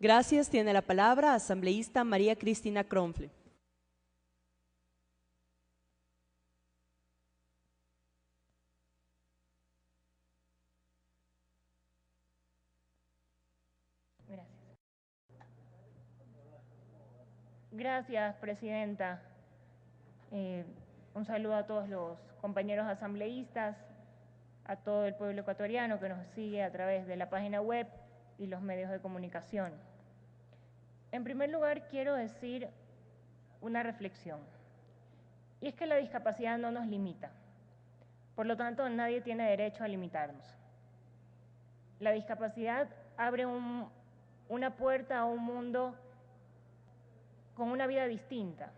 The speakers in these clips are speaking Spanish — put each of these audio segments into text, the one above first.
Gracias. Tiene la palabra asambleísta María Cristina Cronfle. Gracias, presidenta. Un saludo a todos los compañeros asambleístas, a todo el pueblo ecuatoriano que nos sigue a través de la página web y los medios de comunicación. En primer lugar, quiero decir una reflexión, y es que la discapacidad no nos limita. Por lo tanto, nadie tiene derecho a limitarnos. La discapacidad abre una puerta a un mundo con una vida distinta,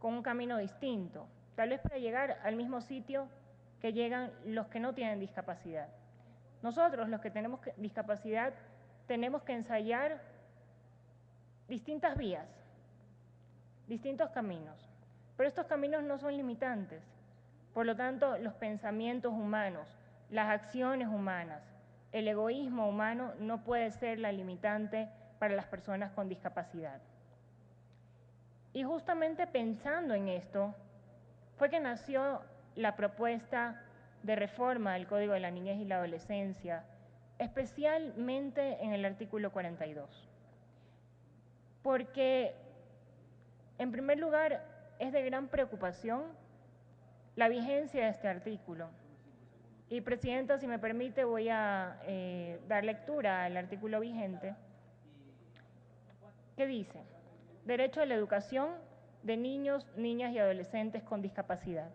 con un camino distinto, tal vez para llegar al mismo sitio que llegan los que no tienen discapacidad. Nosotros, los que tenemos discapacidad, tenemos que ensayar distintas vías, distintos caminos, pero estos caminos no son limitantes. Por lo tanto, los pensamientos humanos, las acciones humanas, el egoísmo humano no puede ser la limitante para las personas con discapacidad. Y justamente pensando en esto, fue que nació la propuesta de reforma del Código de la Niñez y la Adolescencia, especialmente en el artículo 42. Porque, en primer lugar, es de gran preocupación la vigencia de este artículo. Y, presidenta, si me permite, voy a dar lectura al artículo vigente, que dice: derecho a la educación de niños, niñas y adolescentes con discapacidad.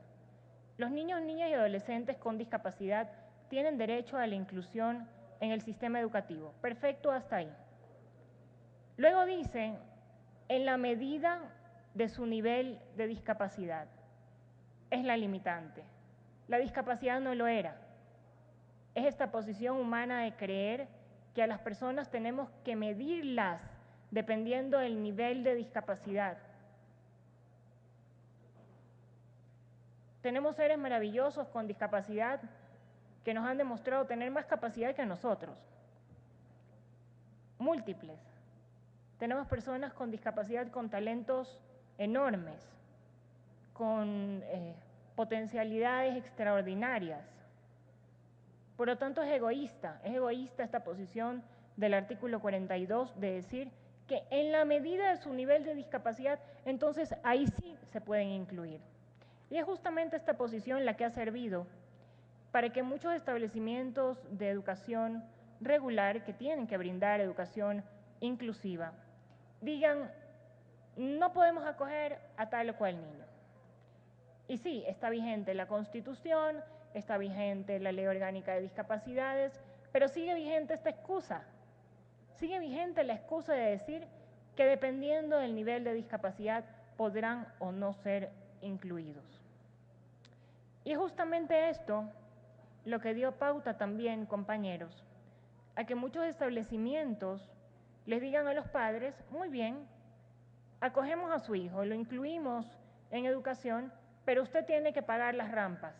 Los niños, niñas y adolescentes con discapacidad tienen derecho a la inclusión en el sistema educativo. Perfecto hasta ahí. Luego dice, en la medida de su nivel de discapacidad. Es la limitante. La discapacidad no lo era. Es esta posición humana de creer que a las personas tenemos que medirlas dependiendo del nivel de discapacidad. Tenemos seres maravillosos con discapacidad que nos han demostrado tener más capacidad que nosotros. Múltiples. Tenemos personas con discapacidad con talentos enormes, con potencialidades extraordinarias. Por lo tanto, es egoísta esta posición del artículo 42 de decir que en la medida de su nivel de discapacidad, entonces ahí sí se pueden incluir. Y es justamente esta posición la que ha servido para que muchos establecimientos de educación regular que tienen que brindar educación inclusiva digan, no podemos acoger a tal o cual niño. Y sí, está vigente la Constitución, está vigente la Ley Orgánica de Discapacidades, pero sigue vigente esta excusa. Sigue vigente la excusa de decir que dependiendo del nivel de discapacidad podrán o no ser incluidos. Y justamente esto lo que dio pauta también, compañeros, a que muchos establecimientos les digan a los padres, muy bien, acogemos a su hijo, lo incluimos en educación, pero usted tiene que pagar las rampas.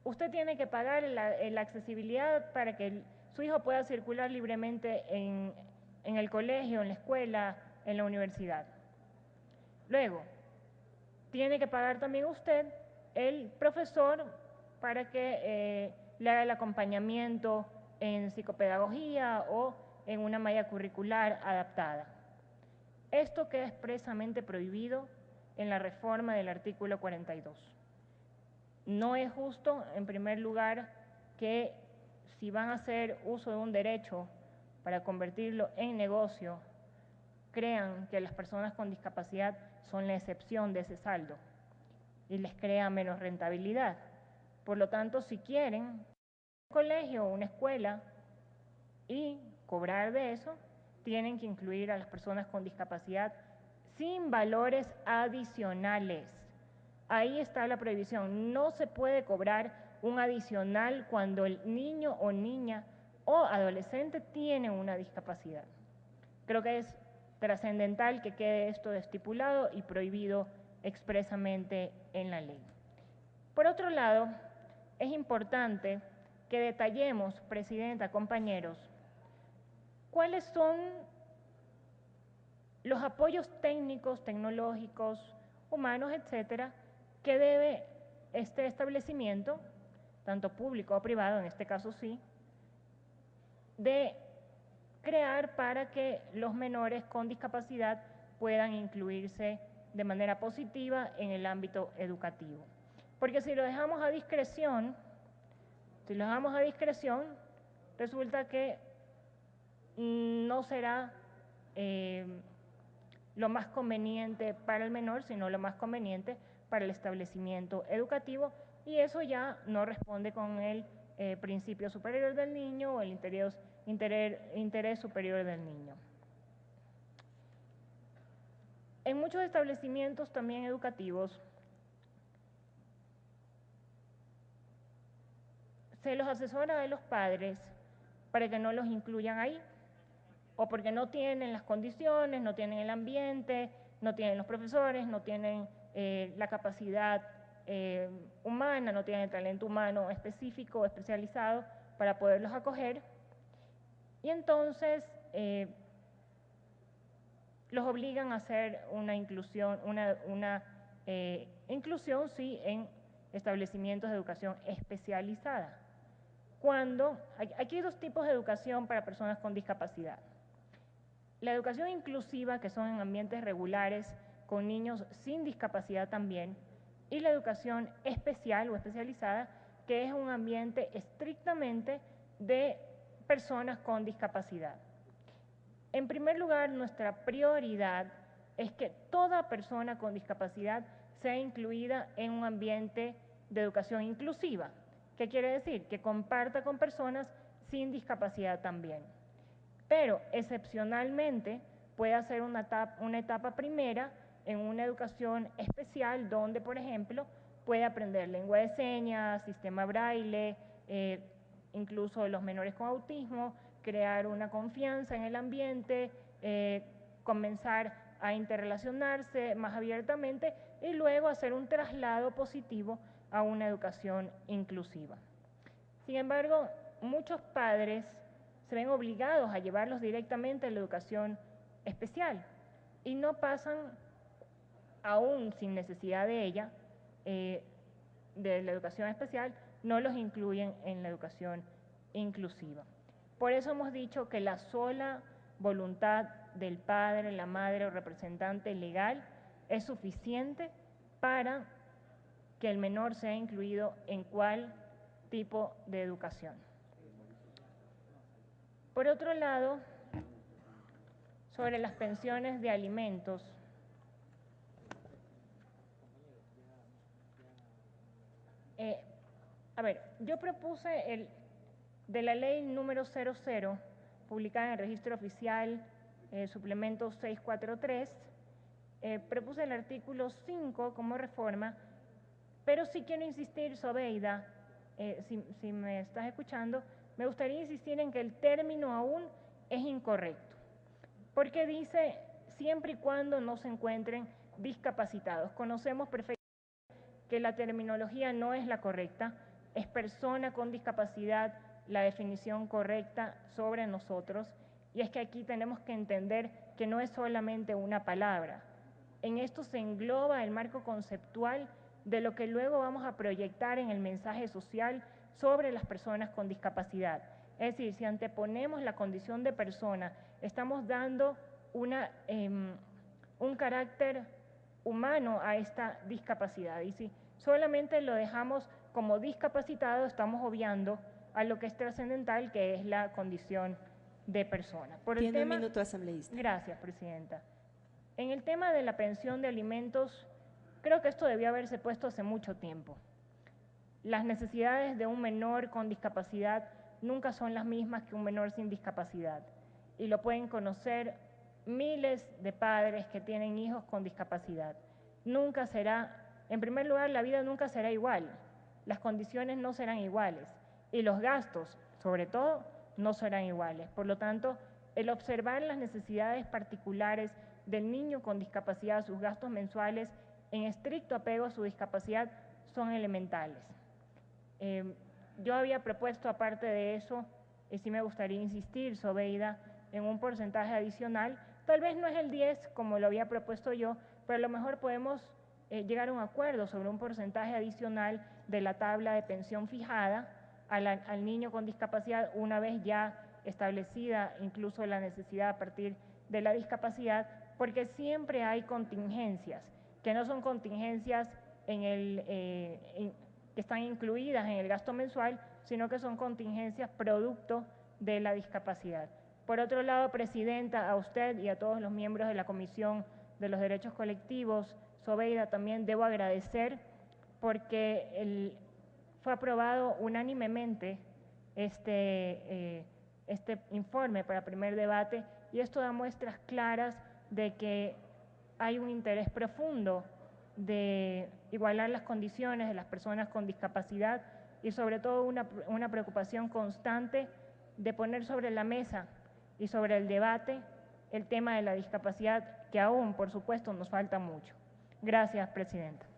Usted tiene que pagar la accesibilidad para que su hijo pueda circular libremente en el colegio, en la escuela, en la universidad. Luego, tiene que pagar también usted el profesor para que le haga el acompañamiento en psicopedagogía o en una malla curricular adaptada. Esto queda expresamente prohibido en la reforma del artículo 42. No es justo, en primer lugar, que si van a hacer uso de un derecho para convertirlo en negocio, crean que las personas con discapacidad son la excepción de ese saldo y les crea menos rentabilidad. Por lo tanto, si quieren un colegio o una escuela y cobrar de eso, tienen que incluir a las personas con discapacidad sin valores adicionales. Ahí está la prohibición. No se puede cobrar un adicional cuando el niño o niña o adolescente tiene una discapacidad. Creo que es trascendental que quede esto estipulado y prohibido expresamente en la ley. Por otro lado, es importante que detallemos, presidenta, compañeros, ¿Cuáles son los apoyos técnicos, tecnológicos, humanos, etcétera, que debe este establecimiento, tanto público o privado, en este caso sí, de crear para que los menores con discapacidad puedan incluirse de manera positiva en el ámbito educativo? Porque si lo dejamos a discreción, resulta que no será lo más conveniente para el menor, sino lo más conveniente para el establecimiento educativo, y eso ya no responde con el principio superior del niño o el interés superior del niño. En muchos establecimientos también educativos se los asesora de los padres para que no los incluyan ahí, o porque no tienen las condiciones, no tienen el ambiente, no tienen los profesores, no tienen la capacidad humana, no tienen el talento humano específico o especializado para poderlos acoger, y entonces los obligan a hacer una inclusión, inclusión sí, en establecimientos de educación especializada. Aquí hay dos tipos de educación para personas con discapacidad. La educación inclusiva, que son en ambientes regulares, con niños sin discapacidad también, y la educación especial o especializada, que es un ambiente estrictamente de personas con discapacidad. En primer lugar, nuestra prioridad es que toda persona con discapacidad sea incluida en un ambiente de educación inclusiva. ¿Qué quiere decir? Que comparta con personas sin discapacidad también. Pero excepcionalmente puede hacer una etapa primera en una educación especial donde, por ejemplo, puede aprender lengua de señas, sistema braille, incluso los menores con autismo, crear una confianza en el ambiente, comenzar a interrelacionarse más abiertamente y luego hacer un traslado positivo a una educación inclusiva. Sin embargo, muchos padres se ven obligados a llevarlos directamente a la educación especial y no pasan, aún sin necesidad de ella, de la educación especial, no los incluyen en la educación inclusiva. Por eso hemos dicho que la sola voluntad del padre, la madre o representante legal es suficiente para que el menor sea incluido en cuál tipo de educación. Por otro lado, sobre las pensiones de alimentos, yo propuse de la ley número 00, publicada en el registro oficial, suplemento 643, propuse el artículo 5 como reforma, pero sí quiero insistir, Sobeida, si me estás escuchando, me gustaría insistir en que el término aún es incorrecto, porque dice siempre y cuando no se encuentren discapacitados. Conocemos perfectamente que la terminología no es la correcta, es persona con discapacidad la definición correcta sobre nosotros, y es que aquí tenemos que entender que no es solamente una palabra. En esto se engloba el marco conceptual de lo que luego vamos a proyectar en el mensaje social sobre las personas con discapacidad. Es decir, si anteponemos la condición de persona, estamos dando un carácter humano a esta discapacidad. Y si solamente lo dejamos como discapacitado, estamos obviando a lo que es trascendental, que es la condición de persona. Tiene un minuto, asambleísta. Gracias, presidenta. En el tema de la pensión de alimentos, creo que esto debió haberse puesto hace mucho tiempo. Las necesidades de un menor con discapacidad nunca son las mismas que un menor sin discapacidad, y lo pueden conocer miles de padres que tienen hijos con discapacidad. Nunca será, en primer lugar, la vida nunca será igual, las condiciones no serán iguales y los gastos, sobre todo, no serán iguales. Por lo tanto, el observar las necesidades particulares del niño con discapacidad, sus gastos mensuales, en estricto apego a su discapacidad, son elementales. Yo había propuesto, aparte de eso, y sí me gustaría insistir, Sobeida, en un porcentaje adicional. Tal vez no es el 10 como lo había propuesto yo, pero a lo mejor podemos llegar a un acuerdo sobre un porcentaje adicional de la tabla de pensión fijada al niño con discapacidad, una vez ya establecida incluso la necesidad a partir de la discapacidad, porque siempre hay contingencias, que no son contingencias que están incluidas en el gasto mensual, sino que son contingencias producto de la discapacidad. Por otro lado, Presidenta, a usted y a todos los miembros de la Comisión de los Derechos Colectivos, Sobeida, también debo agradecer porque fue aprobado unánimemente este informe para primer debate, y esto da muestras claras de que hay un interés profundo de igualar las condiciones de las personas con discapacidad y sobre todo una preocupación constante de poner sobre la mesa y sobre el debate el tema de la discapacidad, que aún, por supuesto, nos falta mucho. Gracias, Presidenta.